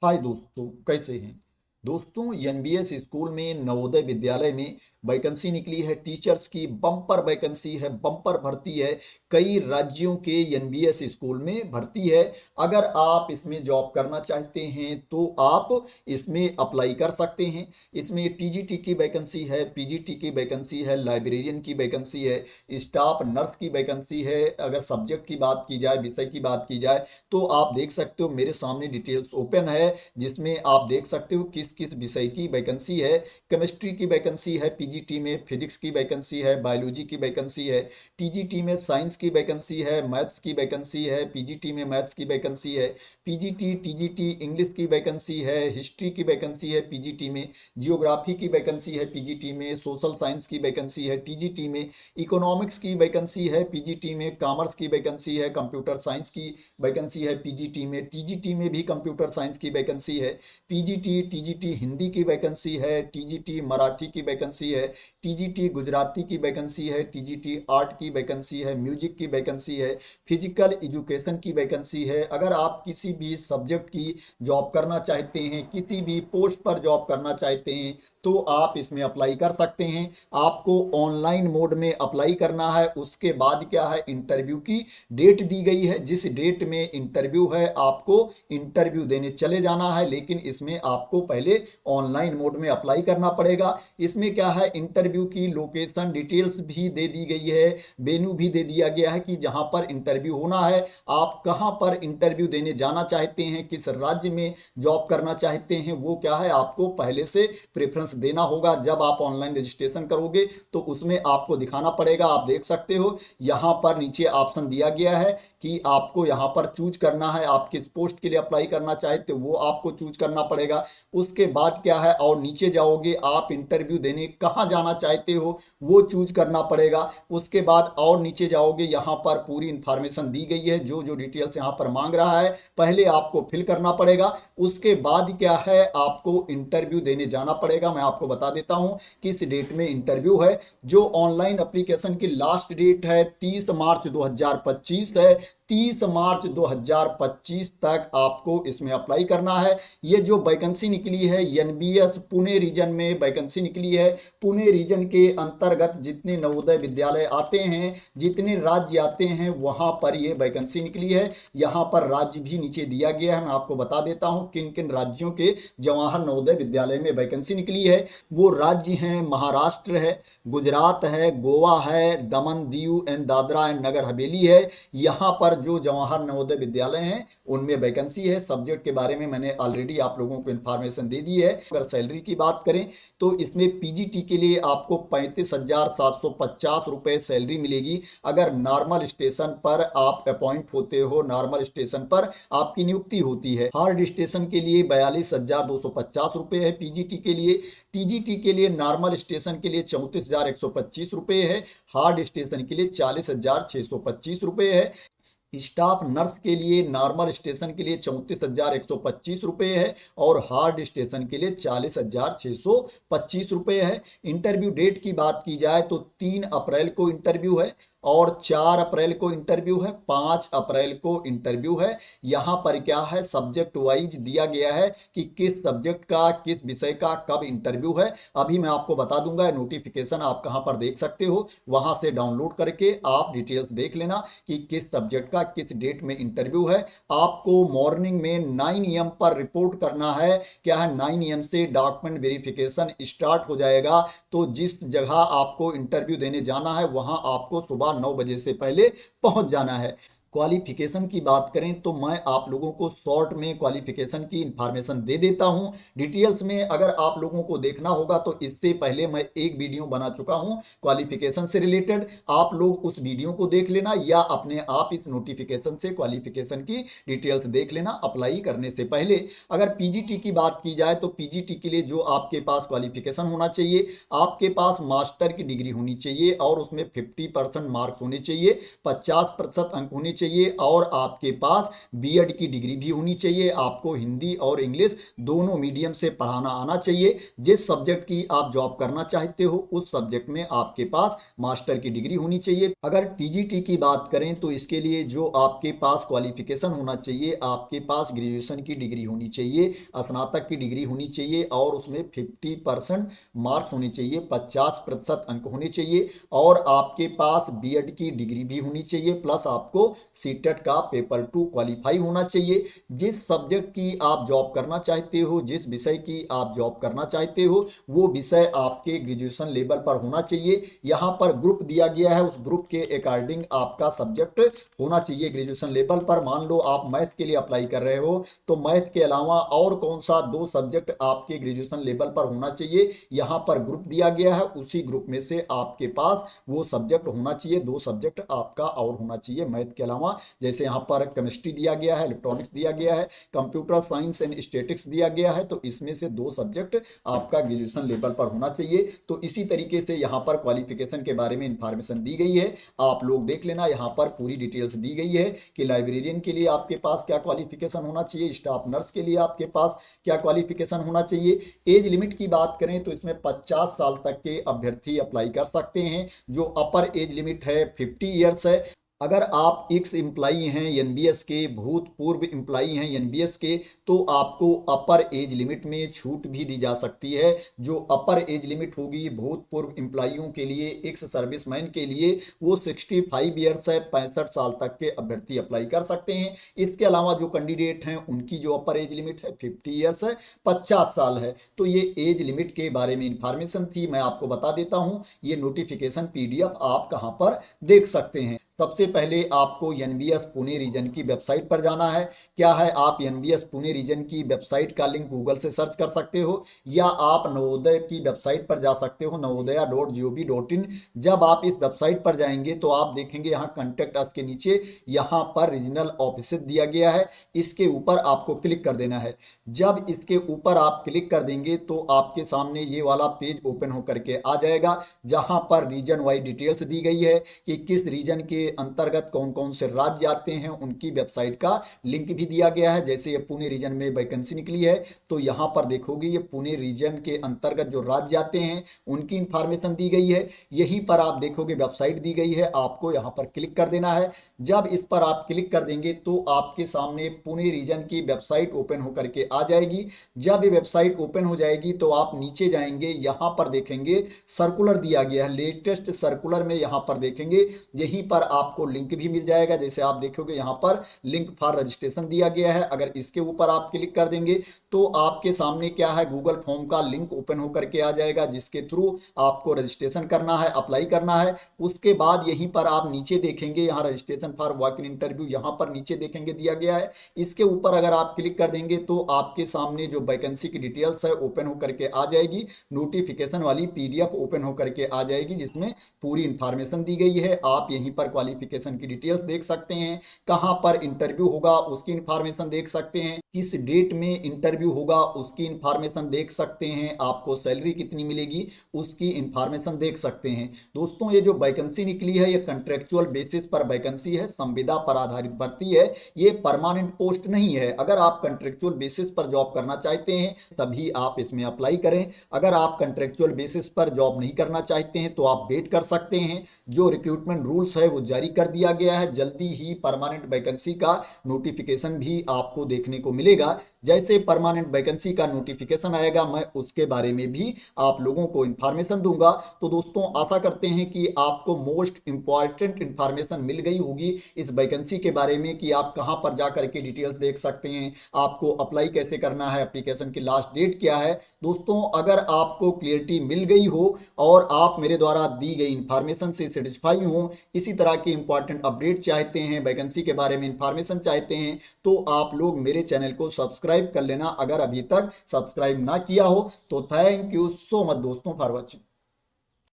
हाय दोस्तों, कैसे हैं। दोस्तों, एनबीएस स्कूल में नवोदय विद्यालय में वैकेंसी निकली है। टीचर्स की बम्पर वैकेंसी है, बम्पर भर्ती है। कई राज्यों के एनबीएस स्कूल में भर्ती है। अगर आप इसमें जॉब करना चाहते हैं तो आप इसमें अप्लाई कर सकते हैं। इसमें टीजीटी की वैकेंसी है, पीजीटी की वैकेंसी है, लाइब्रेरियन की वैकेंसी है, स्टाफ नर्स की वैकेंसी है। अगर सब्जेक्ट की बात की जाए, विषय की बात की जाए, तो आप देख सकते हो मेरे सामने डिटेल्स ओपन है, जिसमें आप देख सकते हो किस किस विषय की वैकेंसी है। केमिस्ट्री की वैकेंसी है पीजीटी में, फिजिक्स की वैकेंसी है, बायोलॉजी की वैकेंसी है, टीजीटी में साइंस की वैकेंसी है, मैथ्स की वैकेंसी है, पीजीटी में मैथ्स की वैकेंसी है, पीजीटी टीजीटी इंग्लिश की वैकेंसी है, हिस्ट्री की वैकेंसी है पीजीटी में, जियोग्राफी की वैकेंसी है पीजीटी में, सोशल साइंस की वैकेंसी है टीजीटी में, इकोनॉमिक्स की वैकेंसी है पीजीटी में, कॉमर्स की वैकेंसी है, कंप्यूटर साइंस की वैकेंसी है पीजीटी में, टीजीटी में भी कंप्यूटर साइंस की वैकेंसी है, पीजीटी टीजीटी हिंदी की वैकेंसी है, टीजीटी मराठी की वैकेंसी है, टीजीटी गुजराती की वैकेंसी है, टीजीटी आर्ट की वैकेंसी है, म्यूजिक की वैकेंसी है, फिजिकल एजुकेशन की वैकेंसी है। अगर आप किसी भी सब्जेक्ट की जॉब करना चाहते हैं, किसी भी पोस्ट पर जॉब करना चाहते हैं, तो आप इसमें अप्लाई कर सकते हैं। आपको ऑनलाइन मोड में अप्लाई करना है। उसके बाद क्या है, इंटरव्यू की डेट दी गई है। जिस डेट में इंटरव्यू है आपको इंटरव्यू देने चले जाना है, लेकिन इसमें आपको पहले ऑनलाइन मोड में अप्लाई करना पड़ेगा। इसमें क्या है, इंटरव्यू की लोकेशन डिटेल्स भी दे दी गई है, वेन्यू भी दे दिया गया है कि जहां पर इंटरव्यू होना है, आप कहां पर इंटरव्यू देने जाना चाहते हैं, किस राज्य में जॉब करना चाहते हैं, वो क्या है आपको पहले से प्रेफरेंस देना होगा। जब आप ऑनलाइन रजिस्ट्रेशन करोगे तो उसमें आपको दिखाना पड़ेगा। आप देख सकते हो यहाँ पर नीचे ऑप्शन दिया गया है कि आपको यहाँ पर चूज करना है, आप किस पोस्ट के लिए अप्लाई करना चाहते हो वो आपको चूज करना पड़ेगा। उसके बाद क्या है, और नीचे जाओगे, आप इंटरव्यू देने कहाँ जाना चाहते हो वो चूज करना पड़ेगा। उसके बाद और नीचे जाओगे, यहाँ पर पूरी इंफॉर्मेशन दी गई है, जो जो डिटेल्स यहाँ पर मांग रहा है पहले आपको फिल करना पड़ेगा। उसके बाद क्या है, आपको इंटरव्यू देने जाना पड़ेगा। मैं आपको बता देता हूँ किस डेट में इंटरव्यू है। जो ऑनलाइन एप्लीकेशन की लास्ट डेट है 30 मार्च 2025 है। 30 मार्च 2025 तक आपको इसमें अप्लाई करना है। ये जो वैकेंसी निकली है एनबीएस पुणे रीजन में वैकेंसी निकली है। पुणे रीजन के अंतर्गत जितने नवोदय विद्यालय आते हैं, जितने राज्य आते हैं, वहां पर ये वैकेंसी निकली है। यहाँ पर राज्य भी नीचे दिया गया है, मैं आपको बता देता हूँ किन किन राज्यों के जवाहर नवोदय विद्यालय में वैकेंसी निकली है। वो राज्य हैं, महाराष्ट्र है, गुजरात है, गोवा है, दमन दीव एंड दादरा एंड नगर हवेली है। यहाँ पर जो जवाहर नवोदय विद्यालय हैं उनमें वैकेंसी है। सब्जेक्ट के बारे में मैंने ऑलरेडी आप लोगों को इन्फॉर्मेशन दे दी है। अगर सैलरी की बात करें तो इसमें पीजीटी के लिए आपको 35,750 रुपए सैलरी मिलेगी। अगर नॉर्मल स्टेशन पर आप अपॉइंट होते हो, नॉर्मल स्टेशन पर आपकी नियुक्ति होती है। हार्ड स्टेशन के लिए 42,250 रुपए है पीजीटी के लिए। टीजीटी के लिए नॉर्मल स्टेशन के लिए 34,125 रुपए है। हार्ड स्टेशन के लिए 40,625 रुपए है। स्टाफ नर्स के लिए नॉर्मल स्टेशन के लिए 34,125 रुपये है और हार्ड स्टेशन के लिए 40,625 रुपये है। इंटरव्यू डेट की बात की जाए तो 3 अप्रैल को इंटरव्यू है और 4 अप्रैल को इंटरव्यू है, 5 अप्रैल को इंटरव्यू है। यहाँ पर क्या है, सब्जेक्ट वाइज दिया गया है कि किस सब्जेक्ट का, किस विषय का कब इंटरव्यू है। अभी मैं आपको बता दूंगा, नोटिफिकेशन आप कहाँ पर देख सकते हो, वहां से डाउनलोड करके आप डिटेल्स देख लेना कि किस सब्जेक्ट का किस डेट में इंटरव्यू है। आपको मॉर्निंग में 9 AM पर रिपोर्ट करना है। क्या है, 9 AM से डॉक्यूमेंट वेरिफिकेशन स्टार्ट हो जाएगा। तो जिस जगह आपको इंटरव्यू देने जाना है वहां आपको सुबह 9 बजे से पहले पहुंच जाना है। क्वालिफिकेशन की बात करें तो मैं आप लोगों को शॉर्ट में क्वालिफिकेशन की इंफॉर्मेशन दे देता हूं। डिटेल्स में अगर आप लोगों को देखना होगा तो इससे पहले मैं एक वीडियो बना चुका हूं क्वालिफिकेशन से रिलेटेड, आप लोग उस वीडियो को देख लेना या अपने आप इस नोटिफिकेशन से क्वालिफिकेशन की डिटेल्स देख लेना अप्लाई करने से पहले। अगर पीजीटी की बात की जाए तो पीजीटी के लिए जो आपके पास क्वालिफिकेशन होना चाहिए, आपके पास मास्टर की डिग्री होनी चाहिए और उसमें 50% मार्क्स होने चाहिए, 50% अंक होने चाहिए चाहिए और आपके पास बीएड की डिग्री भी होनी चाहिए। आपको हिंदी और इंग्लिश दोनों मीडियम से पढ़ाना आना चाहिए। जिस सब्जेक्ट की आप जॉब करना चाहते हो उस सब्जेक्ट में आपके पास मास्टर की डिग्री होनी चाहिए। अगर टीजीटी की बात करें तो इसके लिए जो आपके पास क्वालिफिकेशन होना चाहिए, आपके पास ग्रेजुएशन की डिग्री होनी चाहिए, स्नातक की डिग्री होनी चाहिए और उसमें 50% मार्क्स होने चाहिए, 50% अंक होने चाहिए और आपके पास बीएड की डिग्री भी होनी चाहिए, प्लस आपको सीटेट का पेपर 2 क्वालिफाई होना चाहिए। जिस सब्जेक्ट की आप जॉब करना चाहते हो, जिस विषय की आप जॉब करना चाहते हो, वो विषय आपके ग्रेजुएशन लेवल पर होना चाहिए। यहाँ पर ग्रुप दिया गया है, उस ग्रुप के अकॉर्डिंग आपका सब्जेक्ट होना चाहिए ग्रेजुएशन लेवल पर। मान लो आप मैथ के लिए अप्लाई कर रहे हो तो मैथ के अलावा और कौन सा 2 सब्जेक्ट आपके ग्रेजुएशन लेवल पर होना चाहिए, यहाँ पर ग्रुप दिया गया है। उसी ग्रुप में से आपके पास वो सब्जेक्ट होना चाहिए, 2 सब्जेक्ट आपका और होना चाहिए मैथ के अलावा। जैसे यहाँ पर केमिस्ट्री दिया गया है, इलेक्ट्रॉनिक्स दिया गया है, कंप्यूटर साइंस एंड स्टैटिक्स दिया गया है, तो इसमें से 2 सब्जेक्ट आपका ग्रेजुएशन लेवल पर होना चाहिए। तो इसी तरीके से यहाँ पर क्वालिफिकेशन के बारे में इंफॉर्मेशन दी गई है, आप लोग देख लेना। यहाँ पर पूरी डिटेल्स दी गई है कि लाइब्रेरियन के लिए आपके पास क्या क्वालिफिकेशन होना चाहिए, स्टाफ नर्स के लिए आपके पास क्या क्वालिफिकेशन होना चाहिए। एज लिमिट की बात करें तो इसमें 50 साल तक के अभ्यर्थी अप्लाई कर सकते हैं। जो अपर एज लिमिट है 50 ईयर्स है। अगर आप एक्स एम्प्लाई हैं एनबीएस के, भूतपूर्व एम्प्लाई हैं एनबीएस के, तो आपको अपर एज लिमिट में छूट भी दी जा सकती है। जो अपर एज लिमिट होगी भूतपूर्व एम्प्लाइयों के लिए, एक्स सर्विसमैन के लिए, वो 65 ईयर्स है, 65 साल तक के अभ्यर्थी अप्लाई कर सकते हैं। इसके अलावा जो कैंडिडेट हैं उनकी जो अपर एज लिमिट है 50 ईयर्स है, 50 साल है। तो ये एज लिमिट के बारे में इंफॉर्मेशन थी, मैं आपको बता देता हूं। ये नोटिफिकेशन पीडीएफ आप कहां पर देख सकते हैं। सबसे पहले आपको एनबीएस पुणे रीजन की वेबसाइट पर जाना है। क्या है, आप एनबीएस पुणे रीजन की वेबसाइट का लिंक गूगल से सर्च कर सकते हो या आप नवोदय की वेबसाइट पर जा सकते हो, navodaya.gov.in। जब आप इस वेबसाइट पर जाएंगे तो आप देखेंगे यहाँ कॉन्टेक्ट अस के नीचे यहाँ पर रीजनल ऑफिस दिया गया है, इसके ऊपर आपको क्लिक कर देना है। जब इसके ऊपर आप क्लिक कर देंगे तो आपके सामने ये वाला पेज ओपन होकर के आ जाएगा, जहां पर रीजन वाइज डिटेल्स दी गई है कि किस रीजन के अंतर्गत कौन कौन से राज्य आते हैं, उनकी वेबसाइट का लिंक भी दिया गया है। जैसे ये पुणे रीजन में वैकेंसी निकली है तो यहां पर देखोगे ये पुणे रीजन के अंतर्गत जो राज्य आते हैं उनकी इंफॉर्मेशन दी गई है। यहीं पर आप देखोगे वेबसाइट दी गई है, आपको यहां पर क्लिक कर देना है। जब इस पर आप क्लिक कर देंगे तो आपके सामने पुणे रीजन की वेबसाइट ओपन होकर के आ जाएगी। जब ये वेबसाइट ओपन हो जाएगी तो आप नीचे जाएंगे, यहां पर देखेंगे सर्कुलर दिया गया है, लेटेस्ट सर्कुलर में यहां पर देखेंगे, यहीं पर आपको लिंक भी मिल जाएगा। जैसे आप देखोगे यहाँ पर लिंक फॉर रजिस्ट्रेशन दिया गया है, अगर इसके ऊपर आप क्लिक कर देंगे तो आपके सामने क्या है, गूगल फॉर्म का लिंक ओपन होकर के आ जाएगा, जिसके थ्रू आपको रजिस्ट्रेशन करना है, अप्लाई करना है। उसके बाद यहीं पर आप नीचे देखेंगे, यहाँ registration for walk in interview यहाँ पर नीचे देखेंगे दिया गया है। इसके ऊपर अगर आप क्लिक कर देंगे तो आपके सामने जो वैकेंसी की डिटेल्स है ओपन होकर के आ जाएगी, नोटिफिकेशन वाली पीडीएफ ओपन होकर के आ जाएगी, जिसमें पूरी इंफॉर्मेशन दी गई है। आप यहीं पर क्वालिफिकेशन की डिटेल्स देख सकते हैं, कहां पर इंटरव्यू होगा उसकी इंफॉर्मेशन देख सकते हैं, किस डेट में इंटरव्यू होगा उसकी इंफॉर्मेशन देख सकते हैं, आपको सैलरी कितनी मिलेगी उसकी इंफॉर्मेशन देख सकते हैं। दोस्तों ये जो वैकेंसी निकली है ये कॉन्ट्रेक्चुअल बेसिस पर वैकेंसी है, संविदा पर आधारित भर्ती है, ये परमानेंट पोस्ट नहीं है। अगर आप कॉन्ट्रेक्चुअल बेसिस पर जॉब करना चाहते हैं तभी आप इसमें अप्लाई करें। अगर आप कॉन्ट्रेक्चुअल बेसिस पर जॉब नहीं करना चाहते हैं तो आप वेट कर सकते हैं। जो रिक्रूटमेंट रूल्स है वो जारी कर दिया गया है, जल्दी ही परमानेंट वैकेंसी का नोटिफिकेशन भी आपको देखने को मिलेगा। जैसे परमानेंट वैकेंसी का नोटिफिकेशन आएगा मैं उसके बारे में भी आप लोगों को इंफॉर्मेशन दूंगा। तो दोस्तों आशा करते हैं कि आपको मोस्ट इंपॉर्टेंट इंफॉर्मेशन मिल गई होगी इस वैकेंसी के बारे में, कि आप कहां पर जाकर के डिटेल्स देख सकते हैं, आपको अप्लाई कैसे करना है, एप्लीकेशन की लास्ट डेट क्या है। दोस्तों अगर आपको क्लियरिटी मिल गई हो और आप मेरे द्वारा दी गई इंफॉर्मेशन से सेटिस्फाई हो, इसी तरह की इंपॉर्टेंट अपडेट चाहते हैं, वैकेंसी के बारे में इंफॉर्मेशन चाहते हैं, तो आप लोग मेरे चैनल को सब्सक्राइब कर लेना। अगर अभी तक सब्सक्राइब ना किया हो तो थैंक यू सो मच दोस्तों फॉर वॉचिंग।